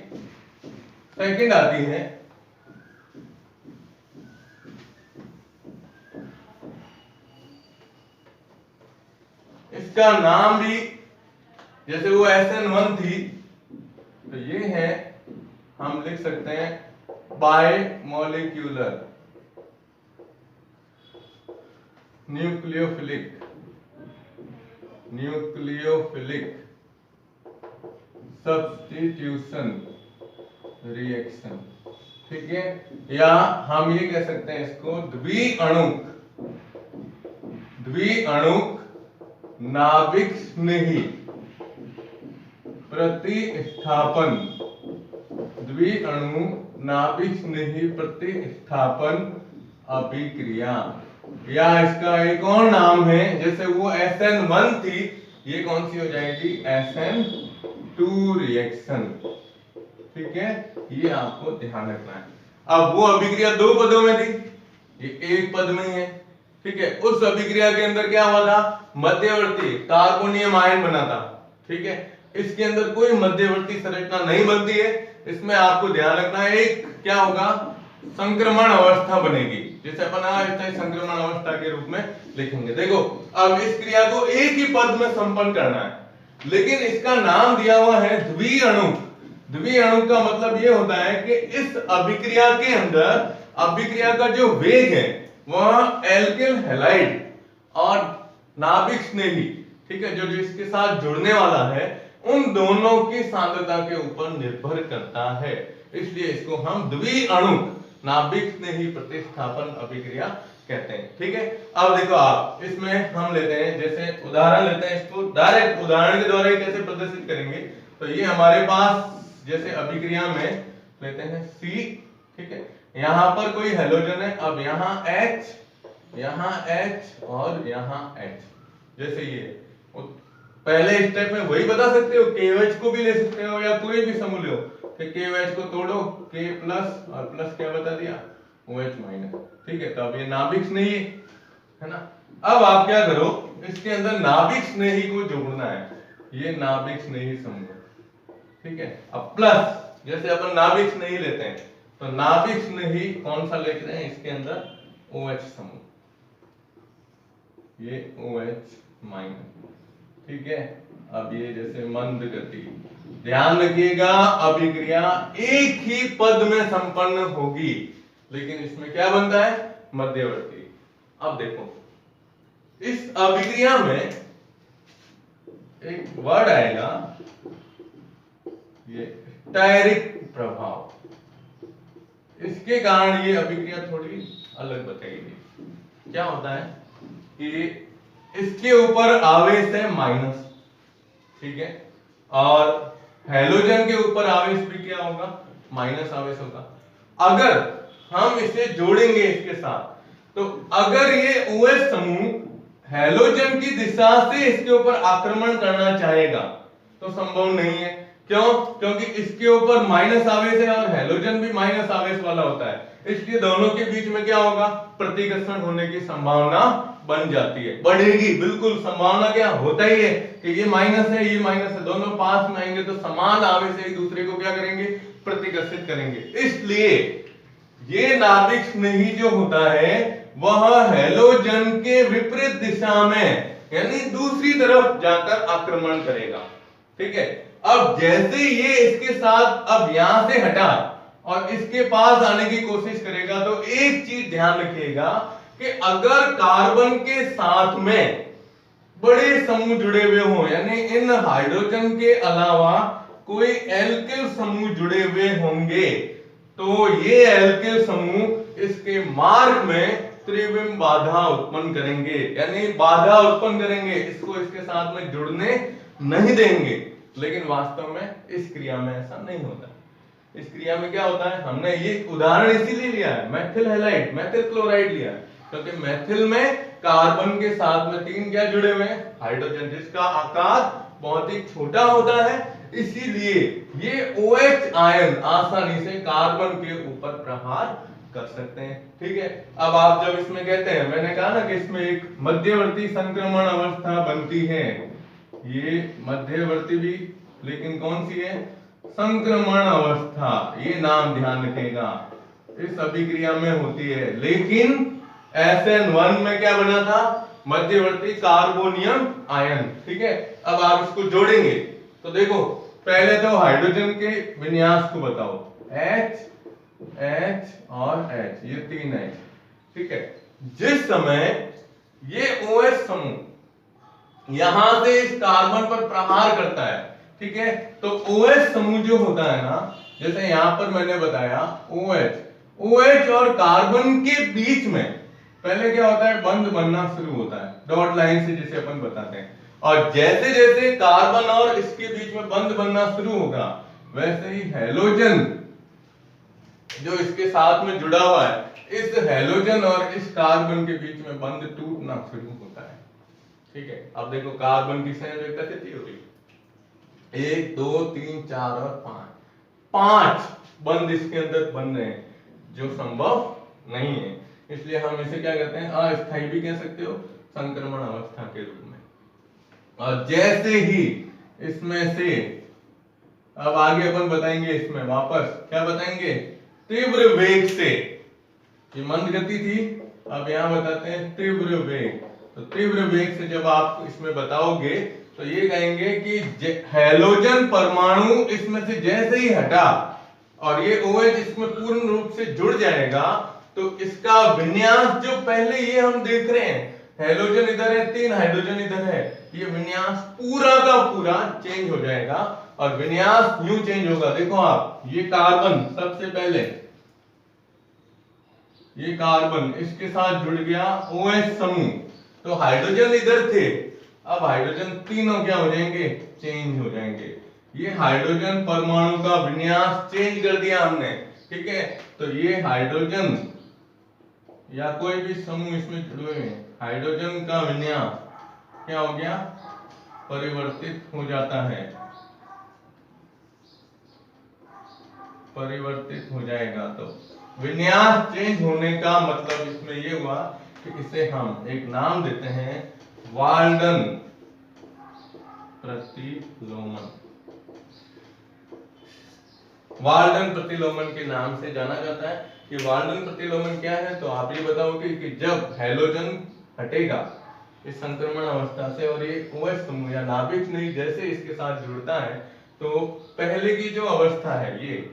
सेकंड आती है इसका नाम भी जैसे वो SN1 थी तो ये है, हम लिख सकते हैं बायमोलिक्यूलर न्यूक्लियोफिलिक सब्स्टिट्यूशन रिएक्शन। ठीक है, या हम ये कह सकते हैं इसको द्विअणुक नाभिक स्नेही प्रतिस्थापन, द्विअणु नाभिक स्नेही प्रतिस्थापन अभिक्रिया, या इसका एक और नाम है, जैसे वो SN1 थी, ये कौन सी हो जाएगी, SN2 रिएक्शन। ठीक है, ये आपको ध्यान रखना है। अब वो अभिक्रिया 2 पदों में थी, ये एक पद में ही है। ठीक है, उस अभिक्रिया के अंदर क्या हुआ था, मध्यवर्ती कार्बोनियम आयन बना था। ठीक है, इसके अंदर कोई मध्यवर्ती संरचना नहीं बनती है, इसमें आपको ध्यान रखना है एक क्या होगा, संक्रमण अवस्था बनेगी, जैसे अपन संक्रमण अवस्था के रूप में लिखेंगे। देखो अब इस क्रिया को एक ही पद में संपन्न करना है, लेकिन इसका नाम दिया हुआ है द्विअणु। द्विअणु का मतलब ये होता है कि इस अभिक्रिया के अंदर अभिक्रिया का जो वेग है वह एल्किल हैलाइड और नाभिक स्नेही, ठीक है, जो इसके साथ जुड़ने वाला है, उन दोनों की सांद्रता के ऊपर निर्भर करता है। इसलिए इसको हम द्विअणुक नाभिक स्नेही प्रतिस्थापन अभिक्रिया कहते हैं। ठीक है, अब देखो आप इसमें हम लेते हैं, जैसे उदाहरण लेते हैं, इसको डायरेक्ट उदाहरण के द्वारा ही कैसे प्रदर्शित करेंगे। तो ये हमारे पास जैसे अभिक्रिया में लेते हैं C, ठीक है, यहां पर कोई हैलोजन है, अब यहां H, यहां H और यहां H, जैसे ये पहले स्टेप में वही बता सकते हो, KOH को भी ले सकते हो या कोई भी समूह लो, कि KOH को तोड़ो, K प्लस और प्लस क्या बता दिया, OH माइनस, ठीक है। तो अब ये नाभिक स्नेही है ना। अब आप क्या करो, इसके अंदर नाभिक स्नेही को जोड़ना है, ये नाभिक स्नेही समूह, ठीक है। अब प्लस जैसे अपन नाभिक स्नेही लेते हैं, तो नाभिक स्नेही कौन सा लेते हैं, इसके अंदर OH समूह, ये OH माइनस, ठीक है। अब ये जैसे मंद गति, ध्यान रखिएगा अभिक्रिया एक ही पद में संपन्न होगी, लेकिन इसमें क्या बनता है, मध्यवर्ती। अब देखो इस अभिक्रिया में एक वर्ड आएगा, ये स्टायरिक प्रभाव, इसके कारण ये अभिक्रिया थोड़ी अलग बताएगी। क्या होता है कि इसके ऊपर आवेश है माइनस, ठीक है, और हैलोजन के ऊपर आवेश भी क्या होगा, माइनस आवेश होगा। अगर हम इसे जोड़ेंगे इसके साथ, तो अगर ये OH समूह हैलोजन की दिशा से इसके ऊपर आक्रमण करना चाहेगा तो संभव नहीं है। क्यों? क्योंकि इसके ऊपर माइनस आवेश है और हैलोजन भी माइनस आवेश वाला होता है, इसलिए दोनों के बीच में क्या होगा, प्रतिकर्षण होने की संभावना बन जाती है, बढ़ेगी। बिल्कुल संभावना क्या होता ही है कि ये माइनस है, ये माइनस है, दोनों पास में आएंगे तो समान आवेश एक दूसरे को क्या करेंगे, प्रतिकर्षित करेंगे। इसलिए ये नाभिक स्नेही जो होता है वह हैलोजन के विपरीत दिशा में, यानी दूसरी तरफ जाकर आक्रमण करेगा, ठीक है। अब जैसे ये इसके साथ अब यहां से हटा और इसके पास आने की कोशिश करेगा, तो एक चीज ध्यान रखिएगा कि अगर कार्बन के साथ में बड़े समूह जुड़े हुए हों, यानी इन हाइड्रोजन के अलावा कोई एल्किल समूह जुड़े हुए होंगे, तो ये एल्किल समूह इसके मार्ग में त्रिविम बाधा उत्पन्न करेंगे, यानी बाधा उत्पन्न करेंगे, इसको इसके साथ में जुड़ने नहीं देंगे। लेकिन वास्तव में इस क्रिया में ऐसा नहीं होता। इस क्रिया में क्या होता है, हमने ये उदाहरण इसीलिए लिया है, मेथिल हैलाइड, मेथिल क्लोराइड लिया है, क्योंकि मेथिल में कार्बन के साथ में 3 क्या जुड़े हुए हैं, हाइड्रोजन, जिसका आकार बहुत ही छोटा होता है, इसीलिए ये OH आयन आसानी से कार्बन के ऊपर प्रहार कर सकते हैं, ठीक है। अब आप जब इसमें कहते हैं, मैंने कहा ना कि इसमें एक मध्यवर्ती संक्रमण अवस्था बनती है, ये मध्यवर्ती भी, लेकिन कौन सी है, संक्रमण अवस्था, ये नाम ध्यान रखेगा, इस अभिक्रिया में होती है। लेकिन SN1 में क्या बना था, मध्यवर्ती कार्बोनियम आयन, ठीक है। अब आप इसको जोड़ेंगे तो देखो, पहले तो हाइड्रोजन के विन्यास को बताओ, H H और H, ये 3 H, ठीक है। जिस समय ये OH समूह यहां से इस कार्बन पर प्रहार करता है, ठीक है, तो OH समूह जो होता है ना, जैसे यहां पर मैंने बताया OH और कार्बन के बीच में पहले क्या होता है, बंध बनना शुरू होता है, डॉट लाइन से जिसे अपन बताते हैं, और जैसे जैसे कार्बन और इसके बीच में बंध बनना शुरू होगा, वैसे ही हैलोजन जो इसके साथ में जुड़ा हुआ है, इस हैलोजन और इस कार्बन के बीच में बंध टूटना शुरू होता है, ठीक है। अब देखो कार्बन की संयोजकता कितनी होगी, 1 2 3 4 और 5 बंध इसके अंदर बन रहे हैं, जो संभव नहीं है। इसलिए हम इसे क्या कहते हैं, अस्थायी भी कह सकते हो, संक्रमण अवस्था के रूप में। और जैसे ही इसमें से, अब आगे अपन बताएंगे, इसमें वापस क्या बताएंगे, तीव्र वेग से, ये मंद गति थी, अब यहां बताते हैं तीव्र वेग। तो तीव्र वेग से जब आप इसमें बताओगे तो ये कहेंगे कि हैलोजन परमाणु इसमें से जैसे ही हटा और ये OH इसमें पूर्ण रूप से जुड़ जाएगा, तो इसका विन्यास जो पहले ये हम देख रहे हैं, हेलोजन इधर है, 3 हाइड्रोजन इधर है, ये विन्यास पूरा का पूरा चेंज हो जाएगा। और विन्यास यूं चेंज होगा, देखो आप, ये कार्बन सबसे पहले, ये कार्बन इसके साथ जुड़ गया OH समूह, तो हाइड्रोजन इधर थे, अब हाइड्रोजन तीनों क्या हो जाएंगे, चेंज हो जाएंगे। ये हाइड्रोजन परमाणु का विन्यास चेंज कर दिया हमने, ठीक है। तो ये हाइड्रोजन या कोई भी समूह इसमें जुड़े हुए हैं, हाइड्रोजन का विन्यास क्या हो गया, परिवर्तित हो जाता है, परिवर्तित हो जाएगा। तो विन्यास चेंज होने का मतलब इसमें ये हुआ कि इसे हम एक नाम देते हैं वाल्डन प्रतिलोमन। वाल्डन प्रतिलोमन के नाम से जाना जाता है। कि वाल्डन प्रतिलोमन क्या है, तो आप ये बताओगे कि जब हैलोजन हटेगा इस संक्रमण अवस्था से और ये OH समूह या नाभिक नहीं जैसे इसके साथ जुड़ता है, तो पहले की जो अवस्था है, ये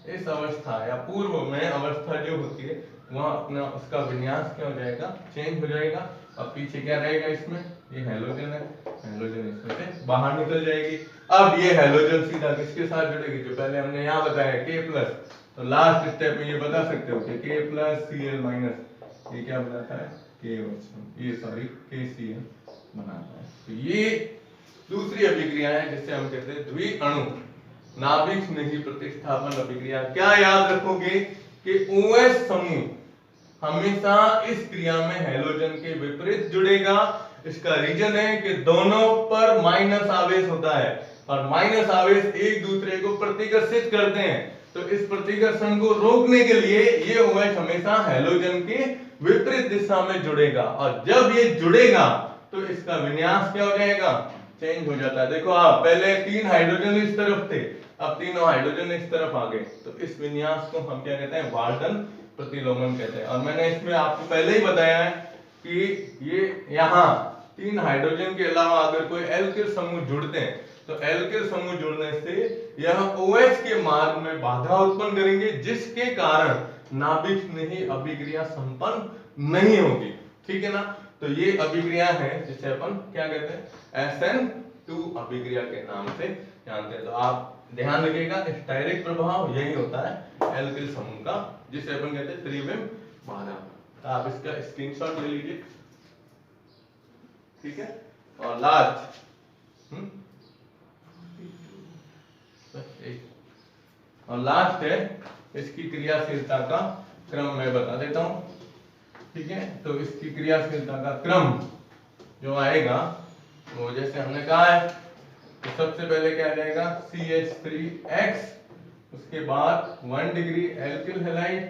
इस अवस्था या पूर्व में अवस्था जो होती है, वहां अपना उसका विन्यास क्या हो जाएगा, चेंज हो जाएगा। अब पीछे क्या रहेगा, इसमें ये हैलोजन है, हैलोजन इसमें से बाहर निकल जाएगी। अब ये हैलोजन सीधा किसके साथ जुड़ेगी, जो पहले हमने यहाँ बताया K+, तो लास्ट स्टेप में ये बता सकते हो कि K+Cl- ये क्या बनाता है, KOH, ये सॉरी KCl बनाता है। तो ये दूसरी अभिक्रिया है जिससे हम कहते हैं द्विअणु नाभिक स्नेही प्रतिस्थापन अभिक्रिया। क्या याद रखोगे कि OH समूह हमेशा इस क्रिया में हैलोजन के विपरीत जुड़ेगा। इसका रीजन है कि दोनों पर माइनस आवेश होता है और माइनस आवेश एक दूसरे को प्रतिकर्षित करते हैं। तो इस प्रतिकर्षण को रोकने के लिए ये OH हमेशा हैलोजन के विपरीत दिशा में जुड़ेगा और जब ये जुड़ेगा तो इसका विन्यास क्या हो जाएगा, चेंज हो जाता है। देखो आप, पहले 3 हाइड्रोजन इस तरफ थे, अब तीनों हाइड्रोजन इस तरफ आ गए, तो इस विन्यास को हम क्या कहते हैं, वाल्टन प्रतिलोमन कहते हैं। और मैंने इसमें आपको पहले ही बताया है कि ये यहाँ 3 हाइड्रोजन के अलावा अगर कोई एल्किल समूह जुड़ते हैं तो एल्किल समूह जुड़ने से यह OH के मार्ग में बाधा उत्पन्न करेंगे, जिसके कारण नाभिक स्नेही अभिक्रिया संपन्न नहीं होगी, ठीक है ना। तो ये अभिक्रिया है जिसे अपन क्या कहते हैं, SN2 अभिक्रिया के नाम से जानते हैं। तो आप ध्यान रखिएगा, स्टायरिक प्रभाव यही होता है एल्किल समूह का, जिसे अपन कहते हैं त्रिविम बाधा। तो आप इसका स्क्रीनशॉट ले लीजिए, ठीक है। और लास्ट है इसकी क्रियाशीलता का क्रम मैं बता देता हूं, ठीक है। तो इसकी क्रियाशीलता का क्रम जो आएगा वो जैसे हमने कहा है, तो सबसे पहले क्या आ जाएगा, CH3X, उसके बाद 1 डिग्री एल्किल हैलाइड,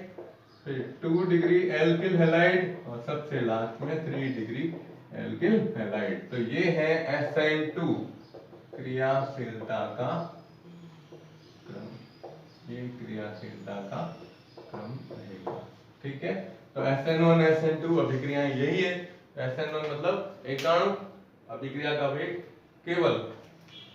फिर 2 डिग्री एल्किल हैलाइड और सबसे लास्ट में 3 डिग्री एल्किल हैलाइड। तो ये है SN2 क्रियाशीलता का क्रम, ये क्रियाशीलता का क्रम रहेगा, ठीक है। तो SN1 SN2 अभिक्रियाएं यही है। SN1 मतलब एकाणु अभिक्रिया का वेग केवल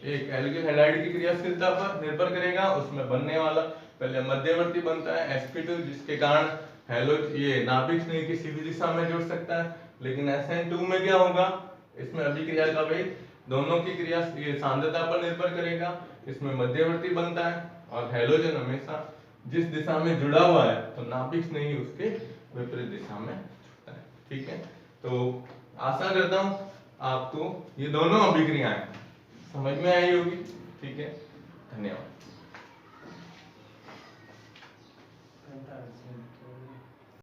एक एल्किल हैलाइड की क्रियाशीलता पर निर्भर करेगा, उसमें बनने वाला पहले मध्यवर्ती बनता है sp2, जिसके कारण हैलोज ये नाभिक स्नेही किसी भी दिशा में जुड़ सकता है। लेकिन SN2 में क्या होगा, इसमें अभिक्रिया का वेग दोनों की क्रिया ये सांद्रता पर निर्भर करेगा, इसमें मध्यवर्ती बनता है और हैलोजन हमेशा जिस दिशा में जुड़ा हुआ है तो नाभिक स्नेही उसके विपरीत दिशा में जुड़ता है, ठीक है। तो आशा करता हूं आपको ये दोनों अभिक्रियाएं समझ में आई होगी, ठीक है। धन्यवाद।